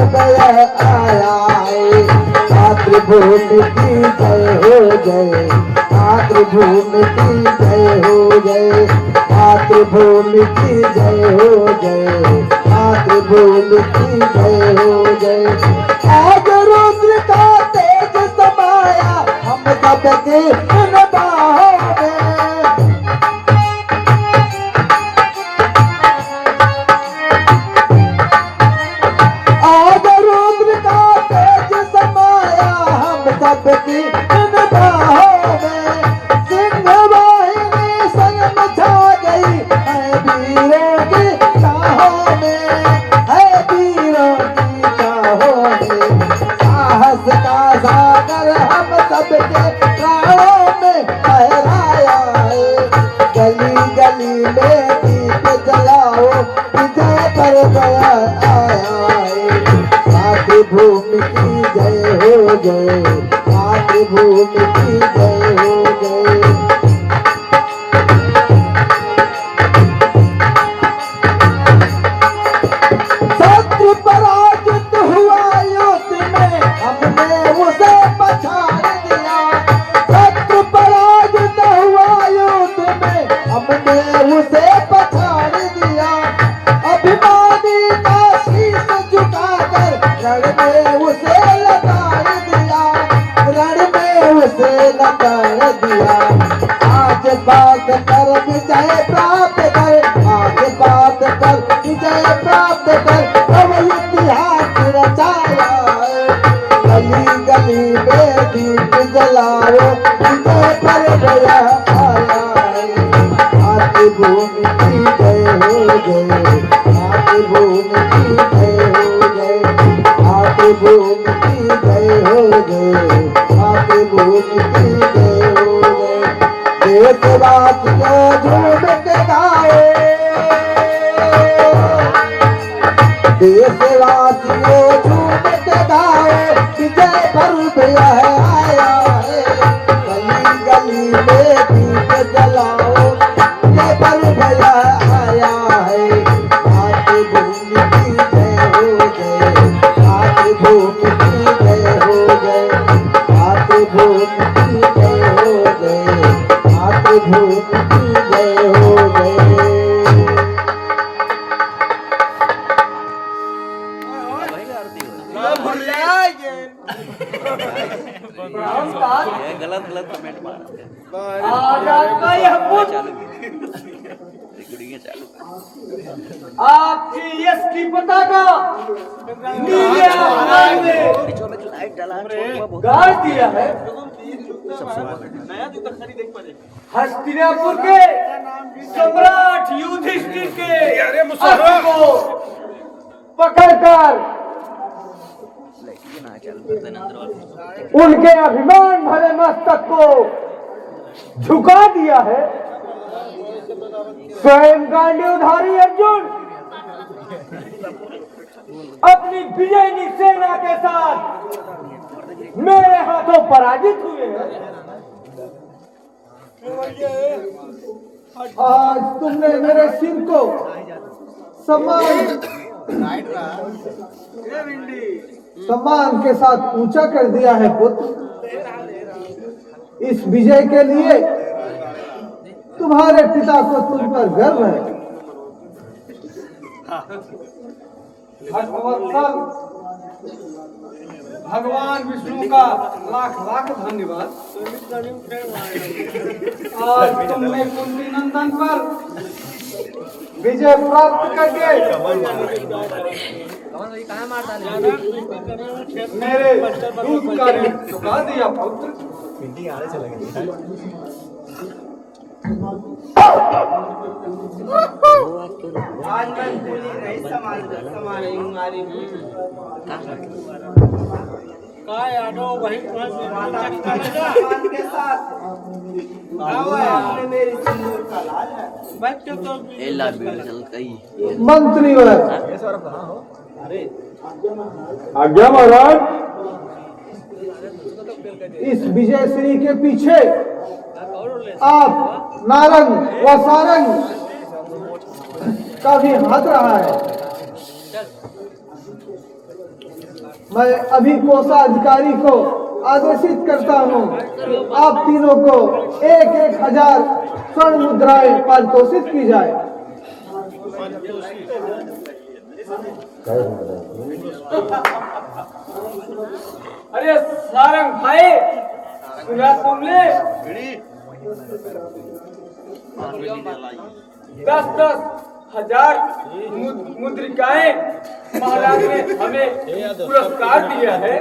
गया आया है। मातृभूमि की जय हो जय, मातृभूमि की जय हो जय, मातृभूमि की जय हो जय, मातृभूमि की जय हो जय। आज रुद्र का तेज समाया हम सबके इन बाहों में। आज रुद्र का तेज समाया हम सबके इन बाहों में। सिंह वाहिनी स्वयं छा गई है वीरों की चाहों में, है वीरों की चाहों में। साहस का सागर हम सबके प्राणों में फहराया है। गली गली में दीप जलाओ विजय पर गया आया है। मातृभूमि की जय हो जय, मातृभूमि की जय हो जय। शत्रु पराजित हुआ युद्ध में हमने उसे पछाड़ दिया। शत्रु पराजित हुआ युद्ध में हमने उसे पछाड़ दिया। अभिमानी का शीश झुकाकर रण में उसे लताड़ दिया, रण में उसे लताड़ दिया। आज बात कर विजय प्राप्त कर, आज बात कर विजय प्राप्त कर, अब इतिहास रचाया है। गली गली में दीप जलाओ विजय पर गया आया है। मातृभूमि की जय हो जय, मातृभूमि की जय हो जय, मातृभूमि की जय हो जय, मातृभूमि की जय हो जय। देशवासियों झूम के गाओ, देशवासियों झूम के गाओ विजय पर्व यह आया है। गली गली में दीप जलाओ विजय पर्व यह आया है। मातृभूमि की जय हो जय, मातृभूमि की जय हो जय, मातृभूमि की जय हो जय, मातृभूमि की जय हो जय। गलत गलत कमेंट मारा। आज आपका यह पुत्र आपकी यश की पताका नीले आसमान में लाइट डाला गाड़ दिया है। हस्तिनापुर के सम्राट युधिष्ठिर के अस्त्र को पकड़कर उनके अभिमान भरे मस्तक को झुका दिया है। स्वयं गांडीवधारी अर्जुन अपनी विजयी सेना के साथ मेरे हाथों पराजित हुए हैं। आज तुमने मेरे सिर को सम्मान के साथ ऊंचा कर दिया है पुत्र। इस विजय के लिए तुम्हारे पिता को तुम पर गर्व है। भगवान विष्णु का लाख लाख धन्यवाद। आज तुमने कुंती नंदन पर विजय प्राप्त करके मेरे दूध का ऋण चुका दिया पुत्र। आज मैं भूली नहीं समारी का यादव वही के साथ मेरी सिंदूर का लाल है। बच्चों तो मंत्री आज्ञा महाराज। इस विजय श्री के पीछे आप नारंग व सारंग का भी हाथ रहा है। मैं अभी कोषाधिकारी को आदेशित करता हूँ कि आप तीनों को 1,000 स्वर्ण मुद्राएं पारितोषित की जाए। अरे सारंग भाई सुना तुमने 10,000 मुद्रिकाएं महाराज ने हमें पुरस्कार दिया है।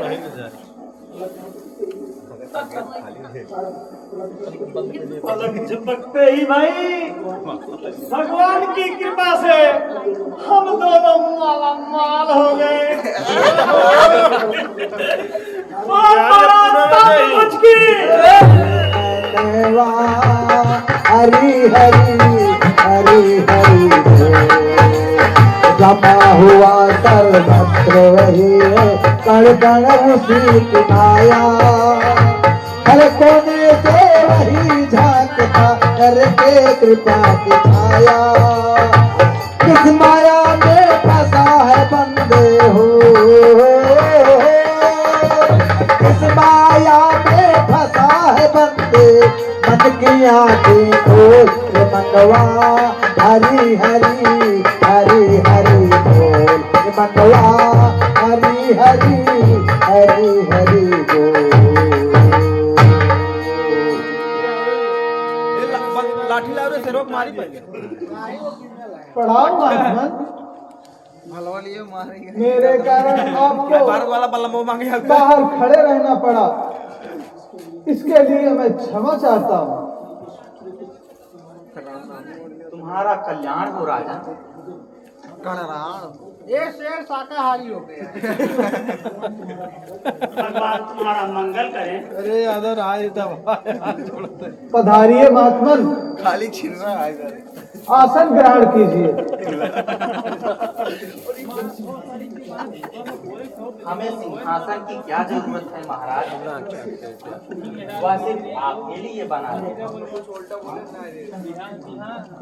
पलक झपकते ही भाई भगवान की कृपा से हम दोनों माला माल हो गए। कुछ की हरी हरी हरी हरी जमा हुआ सर्वत्र वही कण कण उसी की माया हर कोने से वही झांकता करके कृपा की छाया किस माया में फंसा है बंदे हो किस माया में फंसा है बंदे मन की आँखें खोल मनवा हरी हरी हरी हरी बोल मनवा हरी हरी हरी हरी बोल। लाठी लाओ रे सेरोक मारी पहले प्रणाम महात्मन। मेरे कारण आपको भारत वाला बल्लम मांगे बाहर खड़े रहना पड़ा, इसके लिए मैं क्षमा चाहता हूँ। तुम्हारा कल्याण हो राजा। ये शेर शाकाहारी हो गया। भगवान तुम्हारा मंगल करे। अरे यादव राज पधारिए महात्मन, खाली छीन रहा है इधर। आसन ग्रहण कीजिए। हमें सिंहासन की क्या जरूरत है महाराज, वह सिर्फ आपके लिए बना है।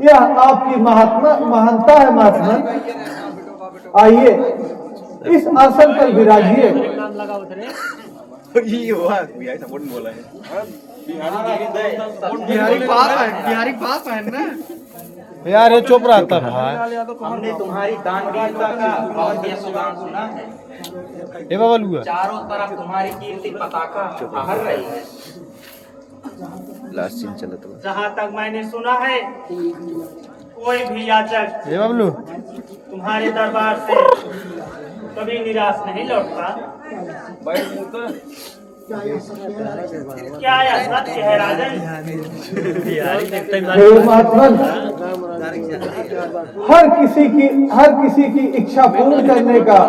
यह आपकी महानता है महात्मन। आइए इस आसन पर विराजिए। ये हुआ बिहारी सपोर्ट बोला है बिहारी बाप है ना। यार ये चुप रहता भाई। हमने तुम्हारी दानवीरता का बहुत यशगान सुना है। ये बाबा लुआ चारों तरफ तुम्हारी कीर्ति पताका फहर रही है। लास्ट सीन चला तो जहाँ तक मैंने सुना है, कोई भी याचक ये बबलू तुम्हारे दरबार से कभी निराश नहीं लौटता। क्या यह सत्य है राजन? हे महात्मन, हर किसी की इच्छा पूर्ण करने का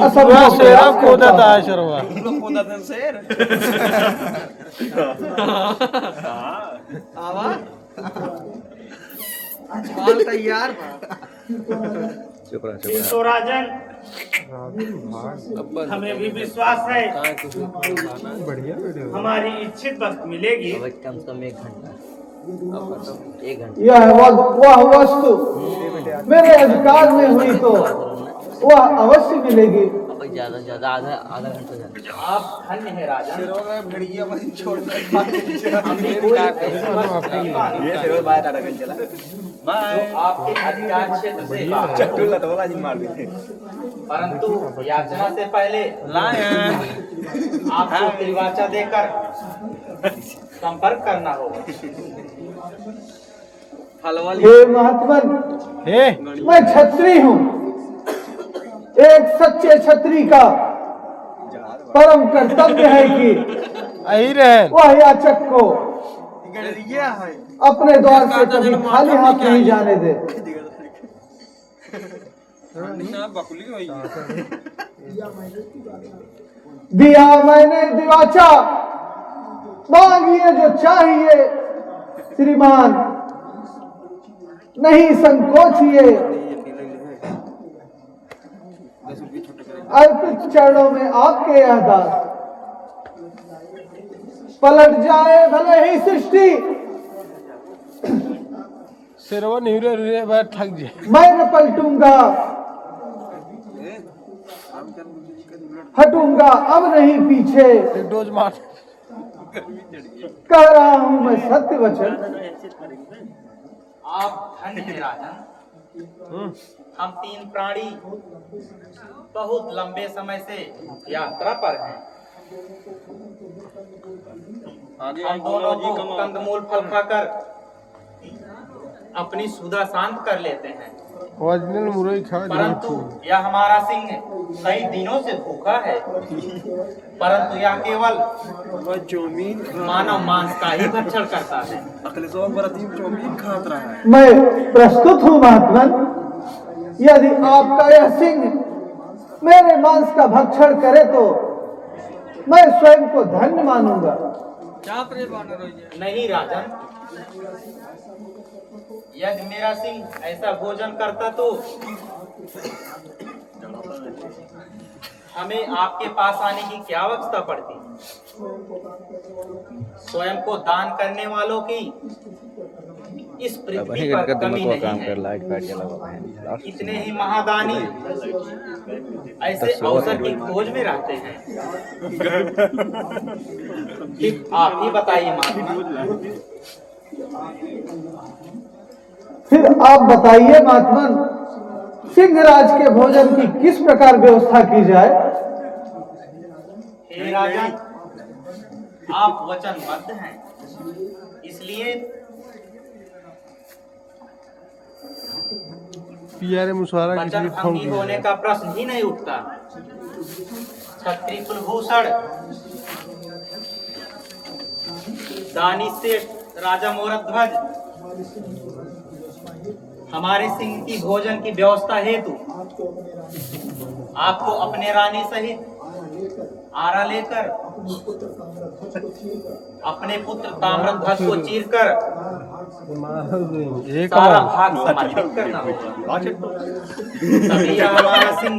असंभव शेरा को देता है शर्मा। माल तैयार तो राजन, हमें भी विश्वास है हमारी इच्छित वक्त मिलेगी। कम से कम 1 घंटा 1 घंटा यह वह वस्तु मेरे अधिकार में हुई तो वह अवश्य मिलेगी। ज्यादा ज्यादा आधा घंटा ज्यादा। आप धन्य है राजन। आपके अधिकार क्षेत्र से परंतु याचना से पहले आपको त्रिवाचा देकर संपर्क करना होगा। हे महात्मन, हे मैं छत्री हूँ। एक सच्चे छत्री का परम कर्तव्य है कि आई रहे वह याचक को अपने द्वार से कभी खाली हाथ नहीं जाने दे। दिया मैंने दिवाचा, मांगिए जो चाहिए श्रीमान, नहीं संकोचिए। अर्पित चरणों में आपके यह दास, पलट जाए भले ही सृष्टि, शेरवा नीरे रे बैठ थक जाए। मैं न पलटूंगा। हटूंगा अब नहीं पीछे, एक डोज मार। कह रहा हूं मैं सत्य वचन। आप धन्य हैं राजन। हम तीन प्राणी बहुत लंबे समय से यात्रा पर हैं। हम दोनों को कंदमूल फल खाकर अपनी सुधा शांत कर लेते हैं, ओरिजिनल मुरई खा परंतु यह हमारा सिंह कई दिनों से भूखा है। परंतु यह केवल मानव मांस का ही भक्षण करता है। मैं प्रस्तुत हूं महात्मन। यदि आपका यह सिंह मेरे मांस का भक्षण करे तो मैं स्वयं को धन्य मानूंगा। नहीं राजन, यदि मेरा सिंह ऐसा भोजन करता तो हमें आपके पास आने की क्या आवश्यकता पड़ती। स्वयं को दान करने वालों की इस पृथ्वी पर कमी नहीं है। इतने ही महादानी ऐसे अवसर की खोज में रहते हैं। आप ही बताइए महात्मा। फिर आप बताइए महात्मन, सिंहराज के भोजन की किस प्रकार व्यवस्था की जाए। हे राजन, आप वचनबद्ध हैं, इसलिए पियारे मुसवारा वचन भंगी होने का प्रश्न ही नहीं उठता। छत्री कुलभूषण दानी से राजा मोरध्वज हमारे सिंह की भोजन की व्यवस्था हेतु आपको अपने रानी सहित आरा लेकर अपने पुत्र ताम्रध्वज को चीरकर सारा भाग समर्पित करना होगा, तभी हमारा सिंह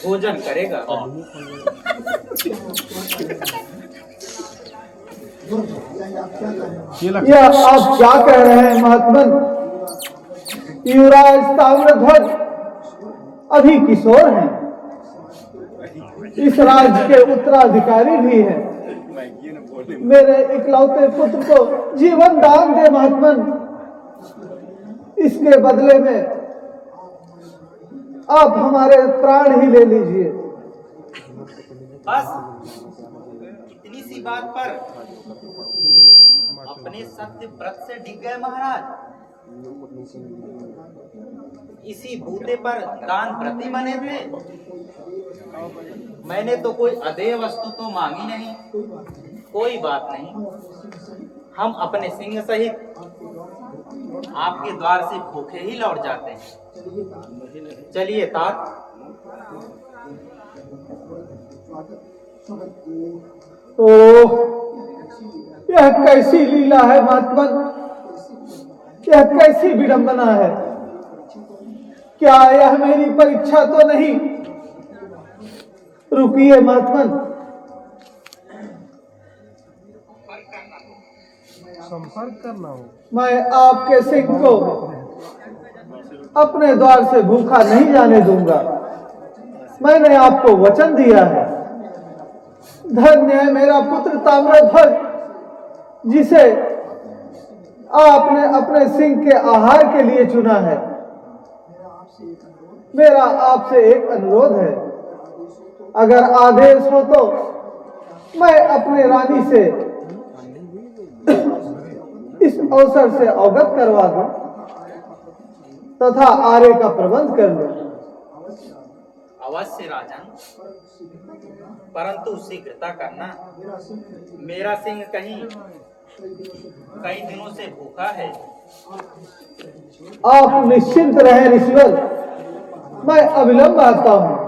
भोजन करेगा। यह आप क्या कह रहे हैं महात्मन। युवराज ताम्रध्वज अभी किशोर हैं, इस राज्य के उत्तराधिकारी भी हैं। मेरे इकलौते पुत्र को जीवन दान दे महात्मन। इसके बदले में आप हमारे प्राण ही ले लीजिए। बस इतनी सी बात पर अपने सत्य व्रत से डिग गए महाराज। इसी बूते पर दान व्रती बने थे। मैंने तो कोई अदेय वस्तु तो मांगी नहीं। कोई बात नहीं, हम अपने सिंह सहित आपके द्वार से भूखे ही लौट जाते हैं। चलिए तात। ओह, यह कैसी लीला है महात्मन, यह कैसी विडंबना है। क्या यह मेरी परीक्षा तो नहीं। रुकिए महात्मन, संपर्क करना हो। मैं आपके सिंह को अपने द्वार से भूखा नहीं जाने दूंगा। मैंने आपको वचन दिया है। धन्य है मेरा पुत्र ताम्रध्वज, जिसे आपने अपने सिंह के आहार के लिए चुना है। मेरा आपसे एक अनुरोध है, अगर आदेश हो तो मैं अपने रानी से इस अवसर से अवगत करवा दूं तथा आरे का प्रबंध कर लूं। अवश्य राजन, परंतु शीघ्रता करना। मेरा सिंह कई दिनों से भूखा है। आप निश्चिंत रहें ऋषिवर, मैं अविलंब आता हूं।